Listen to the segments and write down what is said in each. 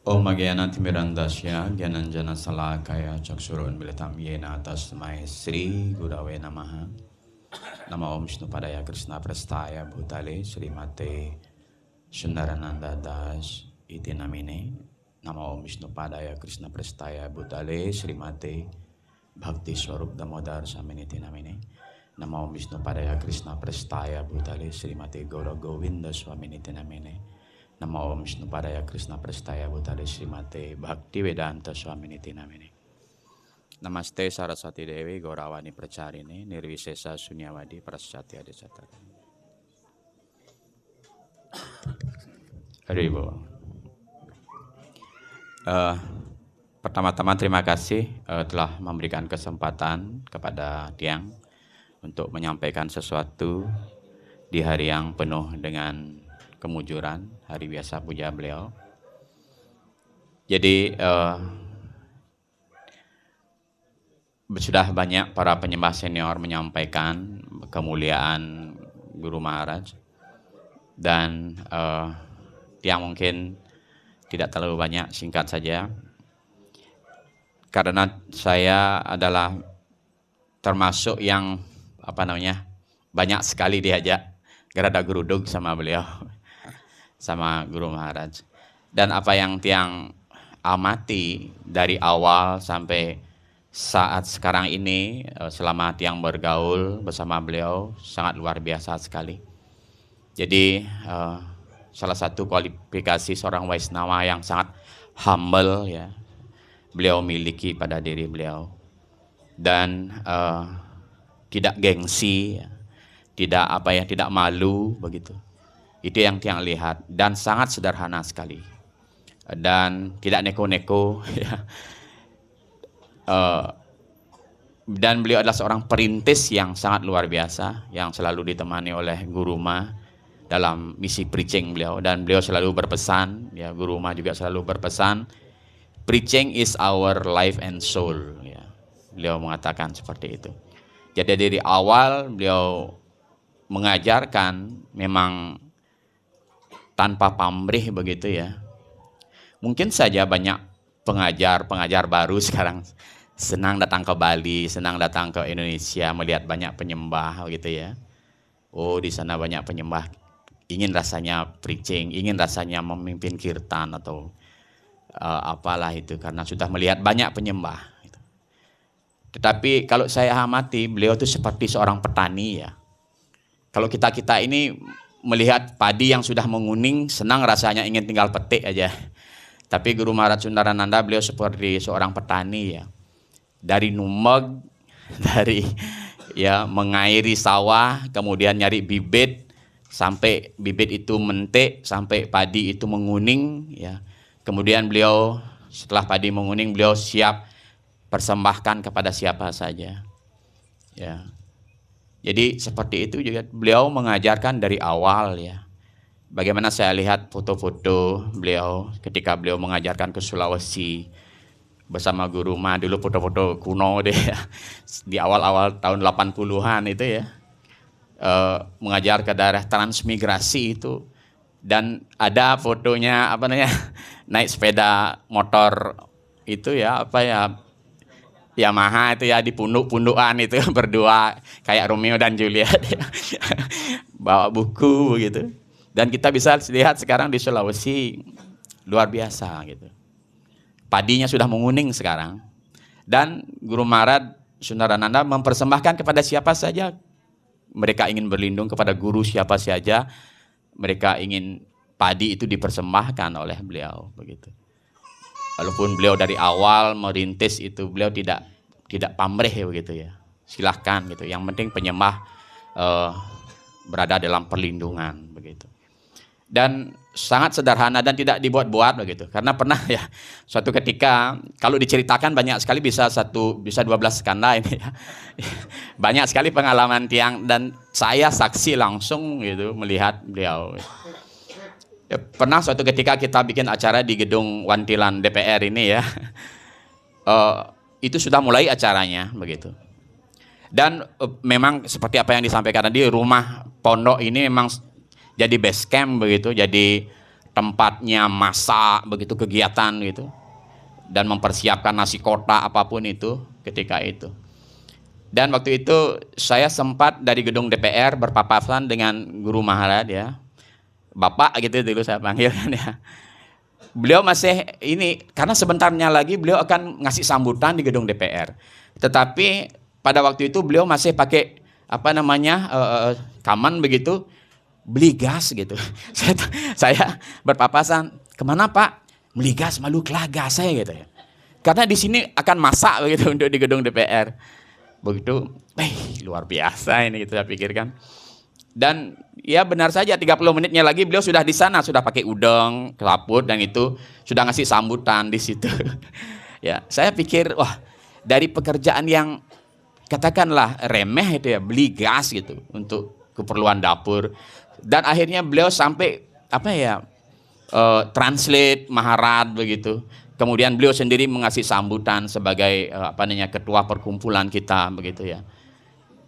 Om Agyanatimirandasya Gyananjana Salakaya Chaksurun Militam Yena Tasmai Sri Gurave Namaha. Nama Om Vishnupadaya Krishna Prastaya Bhutale Srimate Sundarananda Das Iti Namine. Nama Om Vishnupadaya Krishna Prastaya Bhutale Srimate Bhakti Swarup Damodar Saminiti Namine. Nama Om Vishnupadaya Krishna Prastaya Bhutale Srimate Gaura Govinda Swaminiti Namine. Nama Om Vishnupadaya Krishna Prastaya Bhutale Srimate Bhakti Vedanta Swaminiti Namine. Namaste Saraswati Dewi Gauravani Pracharini Nirvisesa Sunyawadi Prasyatya Desatara. Haribo. Pertama-tama terima kasih telah memberikan kesempatan kepada Tiang untuk menyampaikan sesuatu di hari yang penuh dengan kemujuran, hari biasa puja beliau. Jadi sudah banyak para penyembah senior menyampaikan kemuliaan Guru Maharaj, dan Tiang mungkin tidak terlalu banyak, singkat saja. Karena saya adalah termasuk yang banyak sekali diajak gerada geruduk sama beliau, sama Guru Maharaj. Dan apa yang Tiang amati dari awal sampai saat sekarang ini, selama Tiang bergaul bersama beliau, sangat luar biasa sekali. Jadi salah satu kualifikasi seorang Waisnawa yang sangat humble ya, beliau miliki pada diri beliau. Dan tidak gengsi ya, tidak malu begitu. Itu yang Tiang lihat, dan sangat sederhana sekali dan tidak neko-neko ya. Dan beliau adalah seorang perintis yang sangat luar biasa, yang selalu ditemani oleh Guru Ma dalam misi preaching beliau. Dan beliau selalu berpesan ya, Guru Ma juga selalu berpesan, preaching is our life and soul ya. Beliau mengatakan seperti itu. Jadi dari awal beliau mengajarkan memang tanpa pamrih begitu ya. Mungkin saja banyak pengajar baru sekarang senang datang ke Bali, senang datang ke Indonesia melihat banyak penyembah gitu ya. Oh, di sana banyak penyembah, ingin rasanya preaching, ingin rasanya memimpin kirtan atau apalah itu, karena sudah melihat banyak penyembah gitu. Tetapi kalau saya amati, beliau itu seperti seorang petani ya. Kalau kita ini melihat padi yang sudah menguning, senang rasanya ingin tinggal petik aja. Tapi Guru Maharaj Sundarananda beliau seperti seorang petani ya. Dari numeg, dari ya mengairi sawah, kemudian nyari bibit sampai bibit itu mentik, sampai padi itu menguning ya. Kemudian beliau setelah padi menguning, beliau siap persembahkan kepada siapa saja ya. Jadi seperti itu juga beliau mengajarkan dari awal ya. Bagaimana saya lihat foto-foto beliau ketika beliau mengajarkan ke Sulawesi bersama Guru Ma, dulu foto-foto kuno deh ya, di awal-awal tahun 80-an itu ya, mengajar ke daerah transmigrasi itu. Dan ada fotonya naik sepeda motor itu ya, Yamaha itu ya, di punduk-pundukan itu berdua kayak Romeo dan Juliet ya. Bawa buku begitu. Dan kita bisa lihat sekarang di Sulawesi luar biasa gitu. Padinya sudah menguning sekarang. Dan Guru Maharaj Sundarananda mempersembahkan kepada siapa saja. Mereka ingin berlindung kepada guru siapa saja. Mereka ingin padi itu dipersembahkan oleh beliau begitu. Walaupun beliau dari awal merintis itu, beliau tidak pamrih begitu ya. Silahkan gitu. Yang penting penyembah berada dalam perlindungan begitu. Dan sangat sederhana dan tidak dibuat-buat begitu. Karena pernah ya, suatu ketika kalau diceritakan banyak sekali, bisa 12 skanda ini ya. Banyak sekali pengalaman Tiang, dan saya saksi langsung gitu melihat beliau. Ya, pernah suatu ketika kita bikin acara di gedung Wantilan DPR ini ya, itu sudah mulai acaranya begitu. Dan memang seperti apa yang disampaikan tadi, rumah pondok ini memang jadi base camp begitu, jadi tempatnya masak begitu, kegiatan gitu, dan mempersiapkan nasi kotak apapun itu ketika itu. Dan waktu itu saya sempat dari gedung DPR berpapasan dengan Guru Maharaj ya, Bapak gitu dulu saya panggil kan ya. Beliau masih ini, karena sebentarnya lagi beliau akan ngasih sambutan di gedung DPR. Tetapi pada waktu itu beliau masih pakai apa namanya kaman begitu, beli gas gitu. Saya berpapasan, kemana Pak? Beli gas, malu kelah gas saya gitu ya. Karena di sini akan masak begitu untuk di gedung DPR. Begitu, luar biasa ini gitu saya pikirkan. Dan ya benar saja 30 menitnya lagi beliau sudah di sana, sudah pakai udang, kelaput dan itu sudah ngasih sambutan di situ. Ya, saya pikir wah, dari pekerjaan yang katakanlah remeh itu ya, beli gas gitu untuk keperluan dapur, dan akhirnya beliau sampai apa ya, translate Maharaj begitu. Kemudian beliau sendiri mengasih sambutan sebagai apa namanya, ketua perkumpulan kita begitu ya.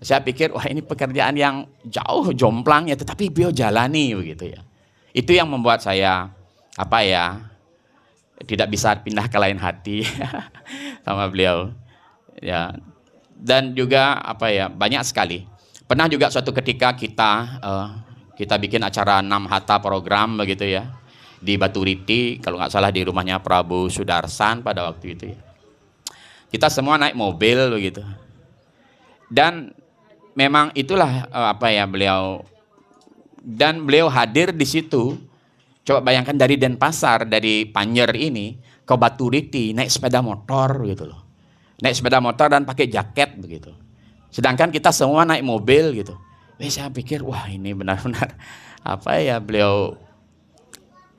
Saya pikir wah, ini pekerjaan yang jauh jomplang ya, tetapi beliau jalani begitu ya. Itu yang membuat saya apa ya, tidak bisa pindah ke lain hati sama beliau ya. Dan juga apa ya, banyak sekali. Pernah juga suatu ketika kita bikin acara 6 Hatta program begitu ya, di Batu Riti, kalau nggak salah di rumahnya Prabu Sudarsan pada waktu itu ya. Kita semua naik mobil begitu. Dan memang itulah apa ya, beliau hadir di situ. Coba bayangkan dari Denpasar, dari Panjer ini ke Batu Riti naik sepeda motor gitu loh. Naik sepeda motor dan pakai jaket begitu. Sedangkan kita semua naik mobil gitu. Saya pikir wah, ini benar-benar apa ya, beliau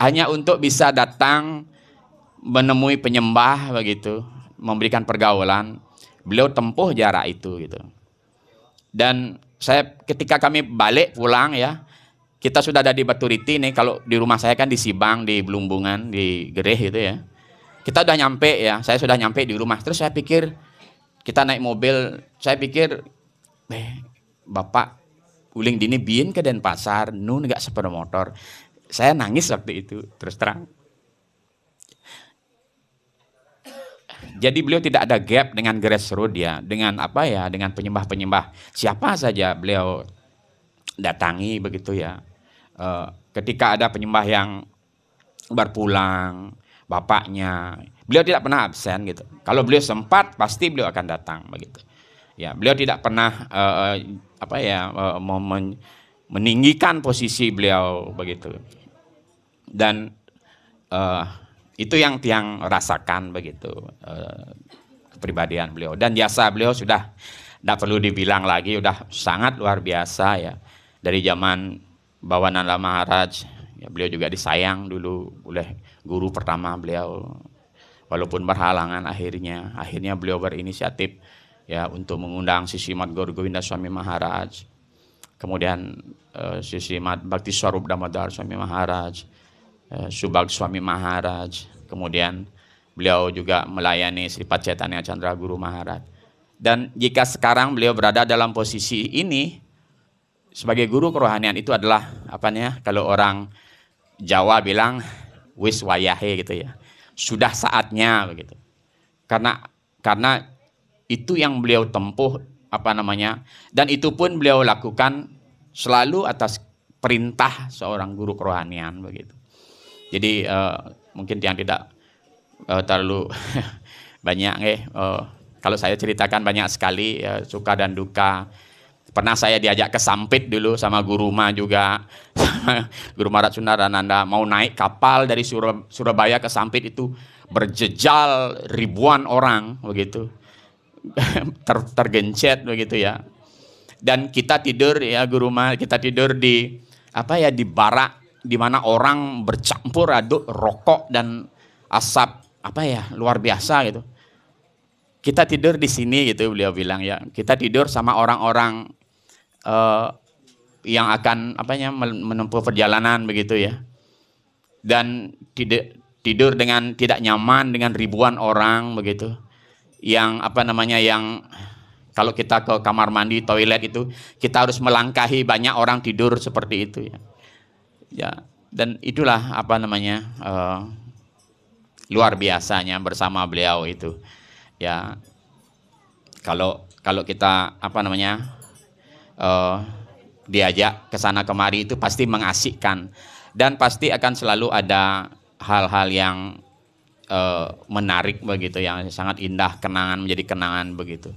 hanya untuk bisa datang menemui penyembah begitu, memberikan pergaulan, beliau tempuh jarak itu gitu. Dan saya ketika kami balik pulang ya, kita sudah ada di Batu Riti nih. Kalau di rumah saya kan di Sibang, di Belumbungan, di Gereh gitu ya. Kita udah nyampe ya, saya sudah nyampe di rumah. Terus saya pikir, kita naik mobil, saya pikir, Bapak uling dini biin ke Denpasar, nun nggak sepeda motor. Saya nangis waktu itu, terus terang. Jadi beliau tidak ada gap dengan grassroots ya, dengan apa ya, dengan penyembah-penyembah. Siapa saja beliau datangi begitu ya. Ketika ada penyembah yang berpulang, bapaknya, beliau tidak pernah absen gitu. Kalau beliau sempat, pasti beliau akan datang begitu. Ya, beliau tidak pernah apa ya, meninggikan posisi beliau begitu. Dan itu yang tiang rasakan begitu, kepribadian beliau. Dan jasa beliau sudah tidak perlu dibilang lagi, sudah sangat luar biasa ya. Dari zaman Bhavananda Maharaj ya, beliau juga disayang dulu oleh guru pertama beliau, walaupun berhalangan akhirnya beliau berinisiatif ya untuk mengundang Sisimat Gaur Govinda Swami Maharaj, kemudian Sisimat Bhakti Swarup Damodar Swami Maharaj, Subag Swami Maharaj, kemudian beliau juga melayani Sripat Chaitanya Chandra Guru Maharaj. Dan jika sekarang beliau berada dalam posisi ini sebagai guru kerohanian, itu adalah apanya, kalau orang Jawa bilang wis wayahe gitu ya, sudah saatnya begitu. Karena itu yang beliau tempuh apa namanya, dan itu pun beliau lakukan selalu atas perintah seorang guru kerohanian begitu. Jadi mungkin yang tidak terlalu banyak kalau saya ceritakan banyak sekali suka dan duka. Pernah saya diajak ke Sampit dulu sama Guru Ma juga, sama Guru Maharaj Sundarananda, mau naik kapal dari Surabaya ke Sampit, itu berjejal ribuan orang begitu, tergencet begitu ya. Dan kita tidur ya, Guru Ma, kita tidur di apa ya, di barak di mana orang bercampur aduk rokok dan asap apa ya, luar biasa gitu. Kita tidur di sini gitu, beliau bilang ya. Kita tidur sama orang-orang yang akan apanya menempuh perjalanan begitu ya. Dan tidur dengan tidak nyaman dengan ribuan orang begitu. Yang apa namanya, yang kalau kita ke kamar mandi, toilet itu kita harus melangkahi banyak orang tidur seperti itu ya. Ya, Dan itulah apa namanya luar biasanya bersama beliau itu. Ya, kalau kita apa namanya diajak ke sana kemari itu pasti mengasihkan, dan pasti akan selalu ada hal-hal yang menarik begitu, yang sangat indah, kenangan menjadi kenangan begitu.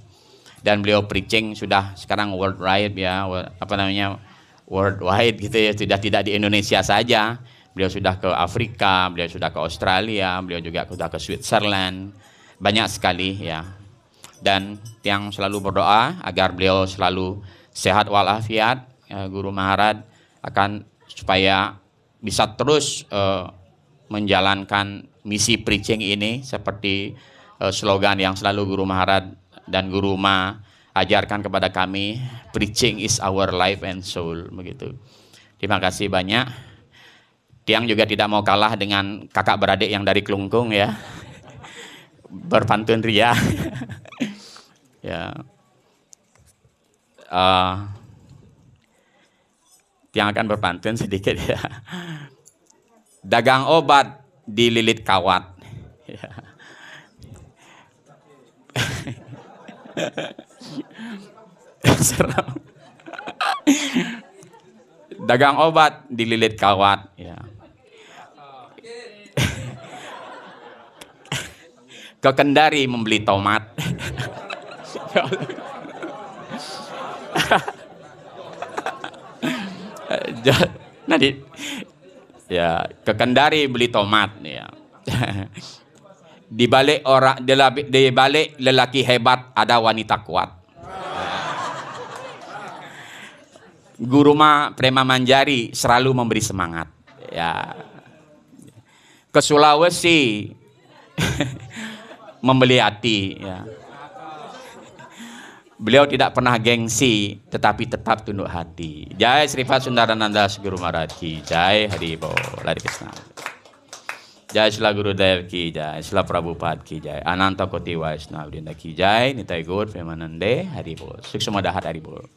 Dan beliau preaching sudah sekarang worldwide ya, apa namanya worldwide gitu ya, sudah tidak di Indonesia saja. Beliau sudah ke Afrika, beliau sudah ke Australia, beliau juga sudah ke Switzerland, banyak sekali ya. Dan yang selalu berdoa agar beliau selalu sehat walafiat, ya, Guru Maharaj akan supaya bisa terus menjalankan misi preaching ini seperti slogan yang selalu Guru Maharaj dan Guru Ma ajarkan kepada kami, preaching is our life and soul begitu. Terima kasih banyak. Tiang juga tidak mau kalah dengan kakak beradik yang dari Klungkung ya. Berpantun ria. Ya. Tiang akan berpantun sedikit ya. Dagang obat dililit kawat. Ya. Seram. Dagang obat dililit kawat ya. Ke Kendari membeli tomat. Nanti ya ke Kendari beli tomat ya. Di balik lelaki hebat ada wanita kuat. Guru Ma Prema Manjari selalu memberi semangat ya. Ke Sulawesi membeli hati ya. Beliau tidak pernah gengsi tetapi tetap tunduk hati. Jai Srifat Sundarananda Guru Maharaj ki jai, Haribol, Lari Krishna. Jai Sila Guru Dev ki jai, Sila Prabhupada ki jai, Ananta Koti Vaishnava Dinda ki jai, Nitai Gaur Premanande, Haribol. Suksma Dahat Haribol.